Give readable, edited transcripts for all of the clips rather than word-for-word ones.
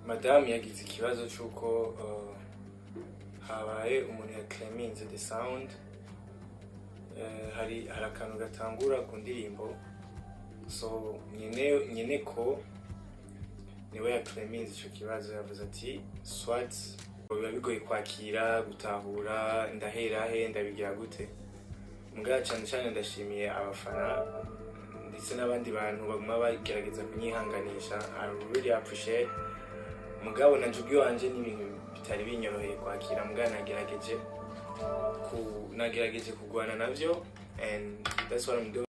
Madamu yagize ikibazo cy'uko habaye umuntu yaklaminze the sound, hari akantu gatangura ku ndirimbo, so nyine ko niwe yaklaminze icyo kibazo, yavuze ati swat biba bigoye kwakira gutahura ndahera he ndabigira gute. Mbwa cyane ndashimiye abafana ndetse n'abandi bantu baguma bagerageza kunyihanganisha. I really appreciate. Mugabo nanjye wanje n'ibintu bitari binyoroheye kwakira, mbwa nagerageje kugwana navyo, and that's what I'm doing.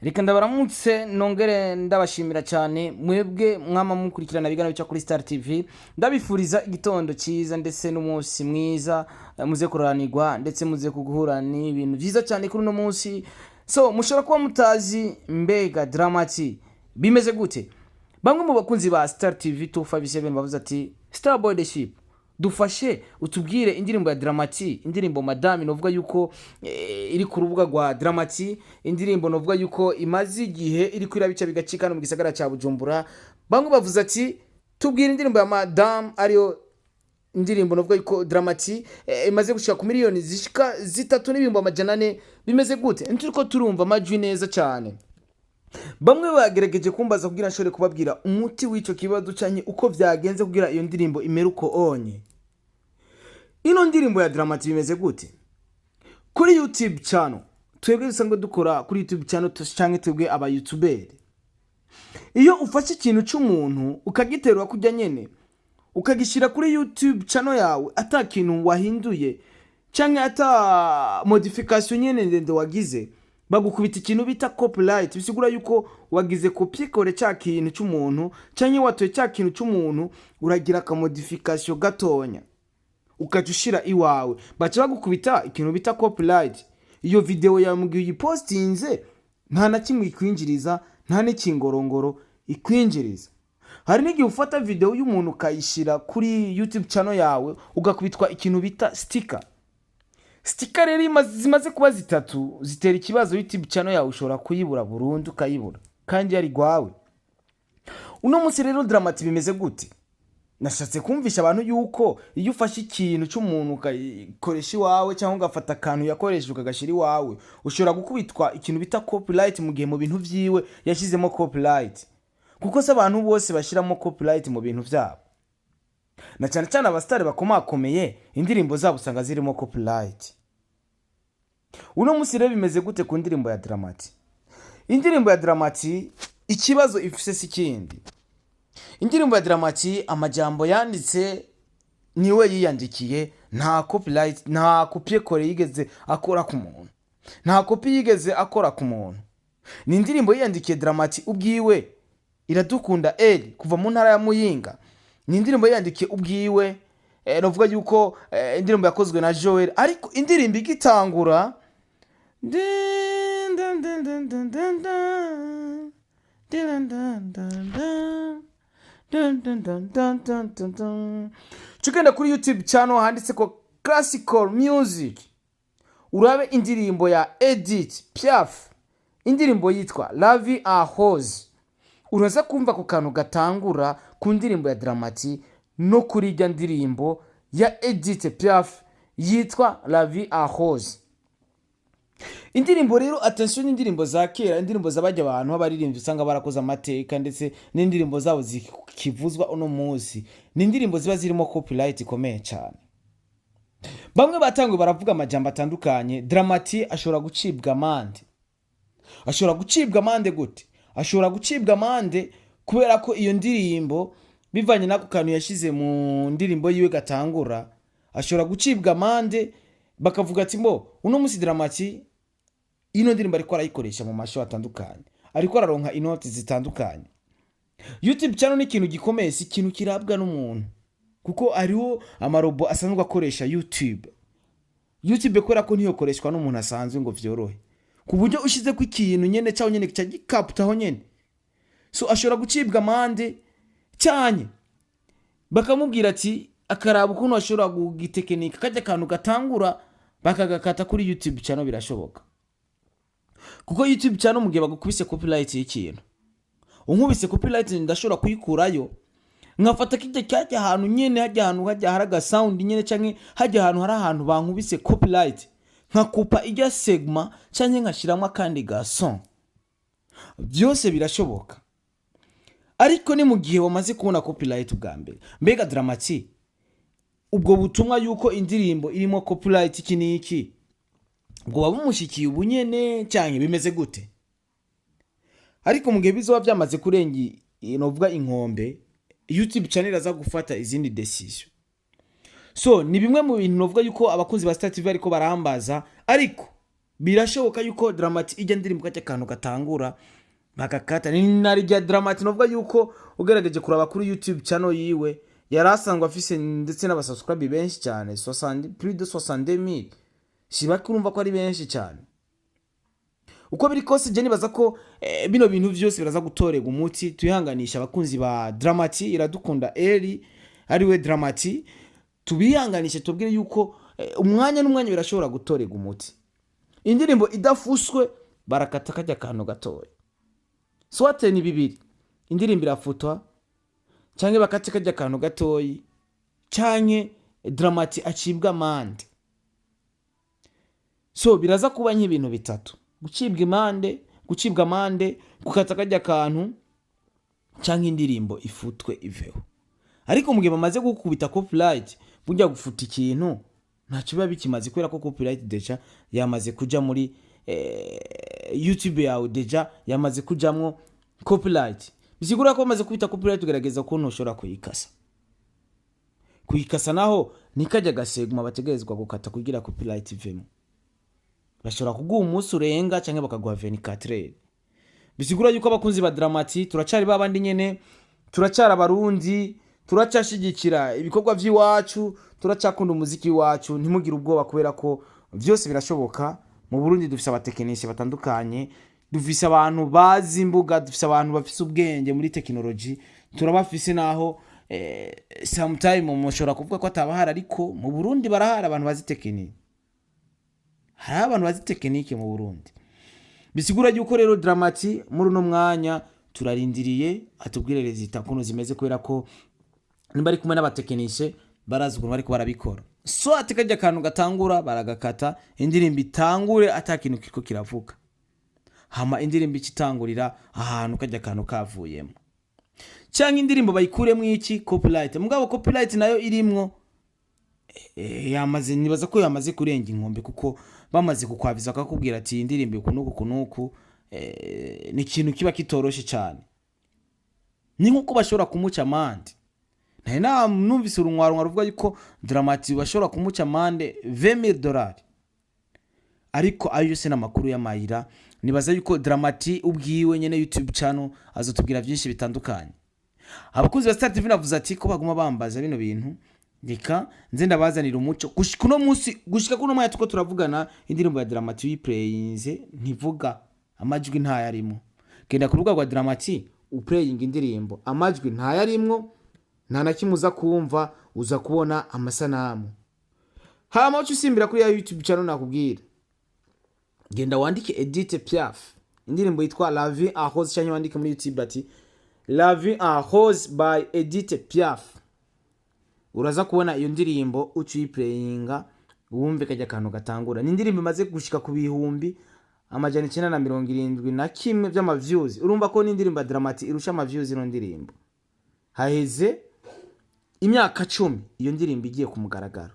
Reka ndabaramutse nongere ndabashimira cyane mwebwe mwama mukurikirana bigana bica kuri Star TV. Ndabifuriza igitondo cyiza ndetse n'umunsi mwiza, muze kuranirwa ndetse muze kuguhura n'ibintu byiza cyane kuri no munsi. So mushobora kuba mutazi mbega DRAM-T bimeze gute. Bamwe mu bakunzi ba Star TV 257 bavuze ati Starboy the Ship, dufashe utubwire indirimbo ya DRAM-T, indirimbo Madame novuga yuko iri ku rubuga rwa DRAM-T, indirimbo novuga yuko imaze igihe iri kwirabica bigacika no mu gisagara cya Bujumbura. Bamwe bavuze ati tubwire indirimbo ya Madame, ariyo indirimbo novuga yuko DRAM-T imaze gushika ku miliyoni zishika 3.4 bimeze gute. Nturiko turumva amajwi neza cyane. Bamwe bagerageje kumbaza kugira nshore kubabwira umuti w'ico kibazo cyanye uko vyagenze kugira iyo ndirimbo imeruko onye. Ino ndirimbo ya DRAM-T bimeze gute? Kuri YouTube channel twebwe dusanzwe dukora kuri YouTube channel cyangwa twebwe aba YouTuber. Iyo ufashe ikintu cy'umuntu ukagiterwa kujya nyene ukagishira kuri YouTube channel yawe ata kintu wahinduye cyangwa ata modification nyene ndende wagize, bagukubita ikintu bita copyright. Bisigura yuko wagize copy kore cya kintu cy'umuntu cyangwa watoye cya kintu cy'umuntu uragira ka modification gatonya ukajushira iwawe, bacha bagukubita ikintu bita copyright. Iyo video ya mugiye uyipostinze nta na kimwe ikwinjiriza, nta n'ikingorongoro ikwinjiriza. Hari n'igihe ufata video y'umuntu ukayishira kuri YouTube channel yawe ugakubitwa ikintu bita sticker. Sticker rero zimaze kuba zitatu zitera ikibazo YouTube channel yawe, ushobora kuyibura burundu ukayibura kandi yari gwawe. Uno munsi rero DRAM-T bimeze gute? Nashatse kumvisha abantu yuko iyo ufashe ikintu cy'umuntu ukayikoresha iwawe cyangwa ugafata akantu yakoresheje ukagashira iwawe, ushobora gukubitwa ikintu bita copyright mu gihe mu bintu vyiwe yashizemo copyright. Kuko se abantu bose bashiramo copyright mu bintu vyabo, na cyane abastari Akomeye indirimbo zabo usanga zirimo copyright. Uno munsi rero bimeze gute ku ndirimbo ya DRAM-T? Indirimbo ya DRAM-T ikibazo ifise sikindi. Indirimbo ya DRAM-T amajambo yanditse niwe yiyandikiye, nta copyright, nta copy kore yigeze akora ku muntu, nta copy yigeze akora ku muntu. Ni indirimbo yiyandikiye DRAM-T ubwiwe, iradukunda kuva mu ntara ya Muyinga. Ni indirimbo yandikiye ubwiwe, novuga yuko indirimbo yakozwe na Joel, ariko indirimbo igitangura Chukenda kuri YouTube channel handitse ko classical music, urabe indirimbo ya Edith Piaf, indirimbo yitwa La Vie en Rose. Uraza kumva ku kantu gatangura ku ndirimbo ya DRAM-T no kuri ijya ndirimbo ya Edith Piaf yitwa La Vie en Rose. Indirimbo rero attention, indirimbo za kera, indirimbo zabajya abantu abaririmbyi usanga barakoze amateka ndetse n'indirimbo zabo zikivuzwa uno munsi, ni indirimbo ziba zirimo copyright ikomeye cyane. Bamwe batangwe baravuga amajambo atandukanye. DRAM-T ashobora gucibwa amande. Ashobora gucibwa amande gute? Ashobora gucibwa amande kubera ko iyo ndirimbo bivanye nako kantu yashize mu ndirimbo yiwe gatangura, ashobora gucibwa amande bakavuga ati mbo uno munsi DRAM-T ino ndirimbo ariko arayikoresha mu masho atandukanye, ariko araronka inoti zitandukanye. YouTube channel ni ikintu gikomeye, si ikintu kirabwa n'umuntu, kuko ariho amarobo asanzwe akoresha YouTube kubera ko niyo koreshwa n'umuntu asanzwe ngo vyorohe, ku buryo ushize ku ikintu nyene cyaho nyene cya gikaputaho nyene. So ashobora gucibwa amande cyane, bakamubwira ati akaraba ukuntu ashobora kugitekinika kajya kantu gatangura bakagakata kuri YouTube channel. Birashoboka kuko YouTube channel mugihe bagukubise copyright y'ikintu unkubise copyright ndashobora kuyikurayo nkafata kijya cyajya ahantu nyene hajya ahantu hajya haraga sound nyene canke hajya ahantu hari ahantu bankubise copyright nkakupa ijya segment canke nkashiramo akandi ga son. Byose birashoboka. Ariko ni mu gihe wamaze kubona copyright ubwa mbere. Mbega DRAM-T ubwo butumwa yuko indirimbo irimo copyright iki niki ubwo wabumushikiye ubunyene cyane bimeze gute? Ariko mu gihe bizoba byamaze kurengi novuga inkombe, YouTube channel aza gufata izindi decision. So ni bimwe mu bintu novuga yuko abakunzi ba Star TV ariko barambaza, ariko birashoboka yuko DRAM-T ijya ndirimbo kacye kantu gatangura bakakata. Ni narijya DRAM-T novuga yuko ugerageje kuraba kuri YouTube channel yiwe yarasangwa afise ndetse n'abasubscribe benshi cyane, 60 plus de 60000. Shibaka urumva ko ari benshi cyane. Uko biri kose je nibaza ko bino bintu byose biraza gutorega umuti. Tuyihanganisha abakunzi ba DRAM-T iradukunda eri ariwe DRAM-T, tubihanganishe tubwire yuko umwanya n'umwanya birashobora gutorega umuti. Indirimbo idafuswe barakata kajya kantu gatoya. Swate ni bibiri, indirimbo irafutwa canke bakati kajya kantu gatoyi canke DRAM-T acibwa amande. So biraza kuba nk'ibintu bitatu: gucibwa amande, gukata kajya kantu canke indirimbo ifutwe iveho. Ariko mugihe bamaze gukubita copyright bujya gufuta ikintu ntacyo biba bikimaze, kubera ko copyright deja yamaze kuja muri YouTube yawe, deja yamaze kujamwo copyright. Bisigura ko bamaze kubita copyright ugerageza ko ntushobora kuyikasa naho nikajya gaseguma bategerezwa gukata kugira copyright ivemo. Bashobora kuguha umunsi urenga canke bakaguha 24 heures. Bisigura yuko abakunzi ba DRAM-T turacari babandi nyene, turacara abarundi, turacashigikira ibikorwa by'iwacu, turacakunda umuziki wacu. Ntimugire ubwoba kubera ko byose birashoboka. Mu Burundi dufise abatekinisiye batandukanye, dufise abantu bazi imbuga, dufise abantu bafise ubwenge muri technology, turabafise naho sometime mushobora kuvuga ko atabahara, ariko mu Burundi barahara abantu bazi tekinike. Hari abantu bazi tekinike mu Burundi. Bisigura yuko rero DRAM-T muri no mwanya turarindiriye atubwire rezita kuno zimeze, kubera ko nimbari kumwe n'abatekinisiye barazi ukuntu bariko barabikora. So atikajya kantu gatangura baragakata, indirimbo itangure atakintu kiko kiravuga, hama indirimbo ikitangurira ahantu kajya kantu kavuyemo, cyangwa indirimbo bayikuremo iki copyright. Mugabo copyright nayo irimwo yamaze, nibaza ko yamaze kurenga inkombe, kuko bamaze kukwabiza akakubwira ati indirimbo kunuku ni ikintu kiba kitoroshe cyane. Ni nkuko bashobora kumuca amande. Nta numvise urunwaro ruvuga yuko DRAM-T bashobora kumuca amande $20,000. Ariko ayo yose n'amakuru y'amayira. Nibaza yuko DRAM-T ubwiwe nyene YouTube channel azotubwira byinshi bitandukanye. Abakunzi ba Star TV navuze ati ko baguma bambaza bino bintu, reka nze ndabazanira umuco kuno munsi gushika kuno mwanya tuko turavugana. Indirimbo ya DRAM-T uyiplayinze ntivuga, amajwi nta yarimo. Genda ku rubuga rwa DRAM-T uplaying indirimbo, amajwi nta yarimwo, nta nakimuza kumva, uza kubona amasanamu. Hama ucu simbira kuri ya YouTube channel nakubwira, genda wandike Edith Piaf, indirimbo yitwa La Vie en Rose, cyangwa wandike muri YouTube ati La Vie en Rose by Edith Piaf. Uraza kubona iyo ndirimbo ucuyiplayinga wumve kajya kantu gatangura. Ni indirimbo imaze gushika ku bihumbi 971 by'ama views. Urumva ko ni indirimbo ya DRAM-T irusha ama views ino ndirimbo. Haheze imyaka 10 iyo ndirimbo igiye kumugaragaro.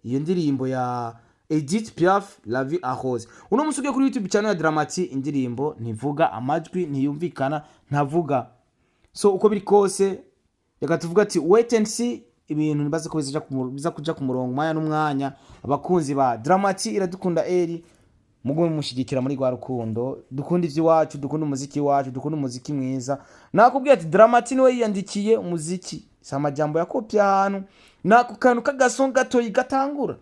Iyo ndirimbo ya Edith Piaf La Vie en Rose. Uno musuge kuri YouTube channel ya DRAM-T, indirimbo ntivuga, amajwi ntiyumvikana, ntavuga. So uko biri kose yakatuvuga ati wait and see, ibintu nibaze ko biza kuja ku murongo mwanya n'umwanya. Abakunzi ba DRAM-T iradukunda eri, mugume mushigikira muri gwa rukundo, dukunda ivy'iwacu, dukunda umuziki wacu, dukunda umuziki mwiza. Nakubwiye ati DRAM-T niwe yiyandikiye umuziki, si amajambo yakopya ahantu, nako kantu kagasonga gatoyi gatangura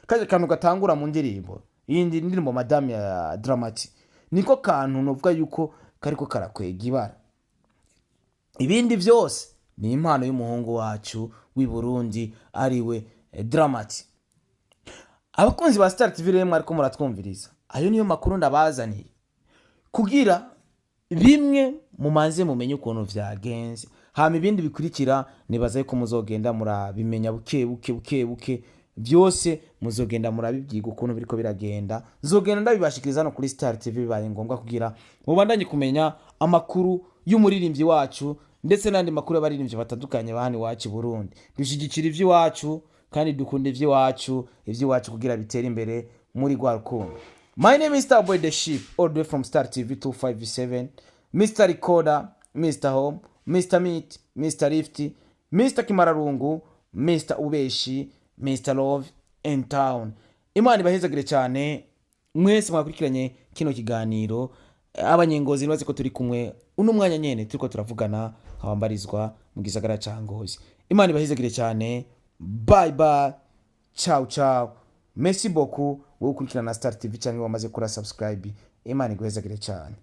kaje kantu gatangura mu ndirimbo. Iyi ndirimbo MADAMU ya DRAM-T niko kantu novuga yuko kariko karakwega ibara. Ibindi byose ni impano y'umuhungu wacu w'i Burundi ariwe DRAM-T. Abakunzi ba Star TV rero mwariko muratwumviriza, ayo niyo makuru ndabazaniye kugira bimwe mumanze mumenye ukuntu vyagenze, hama ibindi bikurikira nibaza yuko muzogenda murabimenya buke byose muzogenda murabibyiga ukuntu biriko biragenda. Nzogenda ndabibashikiriza no kuri Star TV bibaye ngombwa kugira mubandanye kumenya amakuru y'umuririmbyi wacu ndetse n'andi makuru y'abaririmbyi batandukanye bahani wacu Burundi. Dushigikira ivy'iwacu kandi dukunda ivy'iwacu kugira bitere imbere muri gwa rukundo. My name is Starboy the Sheep, all the way from Star TV 257, Mr. Recorder, Mr. Home, Mr. Meat, Mr. Lifty, Mr. Kimararungu, Mr. Ubeshi, Mr. Love in Town. Imana ibahezagire cyane mwese mwakurikiranye kino kiganiro, abanyengozi nibaze ko turi kumwe uno mwanya nyene turiko turavugana abambarizwa mu gisagara ca Ngozi. Imana ibahezagire cyane. Bye bye. Ciao ciao. Merci beaucoup wo gukurikirana Star TV cyangwa wamaze kura subscribe. Imana iguhezagire cyane.